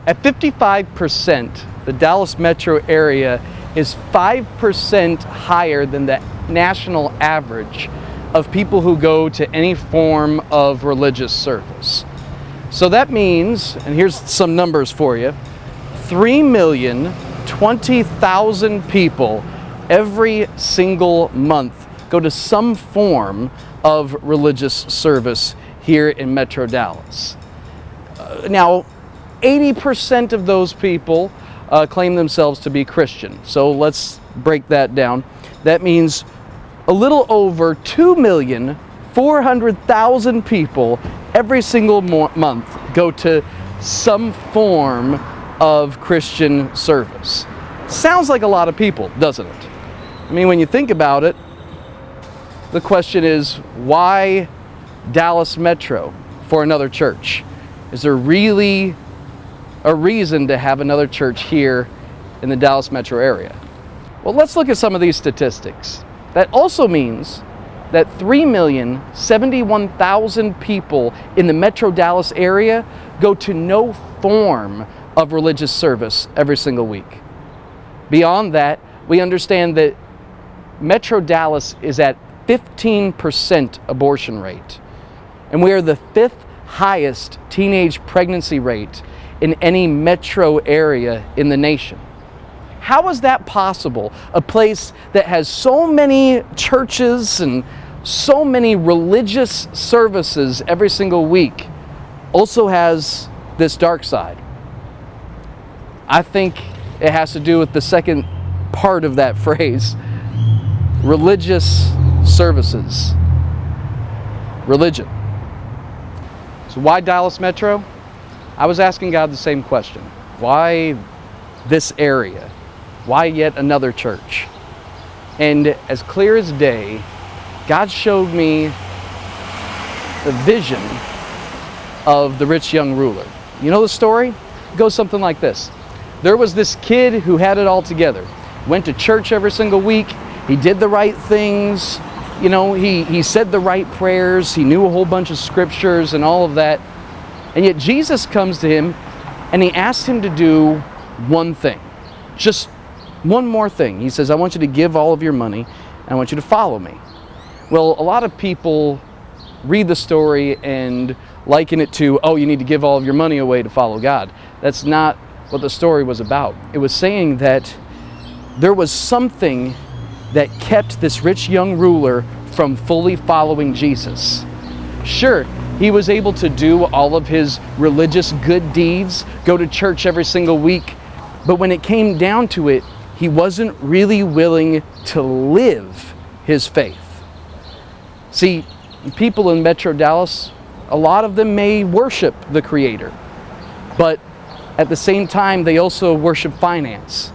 At 55%, the Dallas metro area is 5% higher than the national average of people who go to any form of religious service. So that means, and here's some numbers for you, 3,020,000 people every single month go to some form of religious service here in Metro Dallas. Now, 80% of those people claim themselves to be Christian. So let's break that down. That means a little over 2,400,000 people every single month go to some form of Christian service. Sounds like a lot of people, doesn't it? I mean, when you think about it, the question is, why Dallas Metro for another church? Is there really a reason to have another church here in the Dallas metro area? Well, let's look at some of these statistics. That also means that 3,071,000 people in the Metro Dallas area go to no form of religious service every single week. Beyond that, we understand that Metro Dallas is at 15% abortion rate, and we are the 5th highest teenage pregnancy rate in any metro area in the nation. How is that possible? A place that has so many churches and so many religious services every single week also has this dark side. I think it has to do with the second part of that phrase, religious services, religion. So why Dallas Metro? I was asking God the same question. Why this area? Why yet another church? And as clear as day, God showed me the vision of the rich young ruler. You know the story? It goes something like this. There was this kid who had it all together. Went to church every single week. He did the right things. You know, he said the right prayers. He knew a whole bunch of scriptures and all of that. And yet Jesus comes to him and he asks him to do one thing. Just one more thing. He says, I want you to give all of your money and I want you to follow me. Well, a lot of people read the story and liken it to, oh, you need to give all of your money away to follow God. That's not what the story was about. It was saying that there was something that kept this rich young ruler from fully following Jesus. Sure, he was able to do all of his religious good deeds, go to church every single week, but when it came down to it, he wasn't really willing to live his faith. See, people in Metro Dallas, a lot of them may worship the Creator, but at the same time, they also worship finance.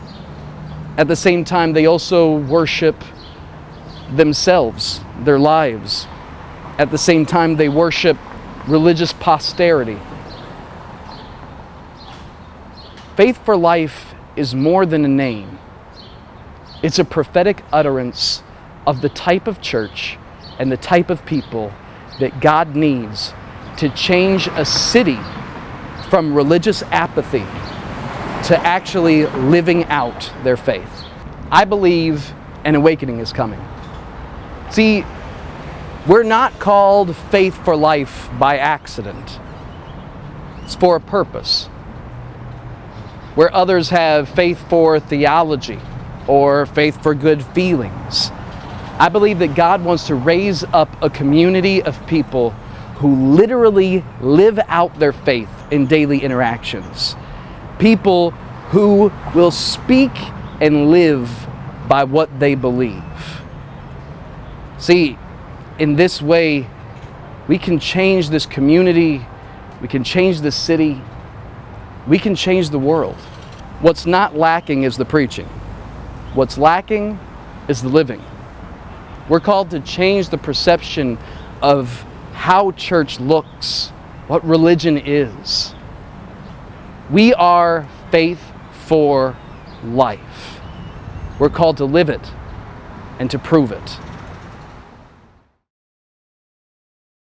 At the same time, they also worship themselves, their lives. At the same time, they worship religious posterity. Faith for Life is more than a name. It's a prophetic utterance of the type of church and the type of people that God needs to change a city from religious apathy to actually living out their faith. I believe an awakening is coming. See, we're not called Faith for Life by accident. It's for a purpose. Where others have faith for theology or faith for good feelings, I believe that God wants to raise up a community of people who literally live out their faith in daily interactions. People who will speak and live by what they believe. See, in this way, we can change this community, we can change the city, we can change the world. What's not lacking is the preaching. What's lacking is the living. We're called to change the perception of how church looks, what religion is. We are faith for life. We're called to live it and to prove it.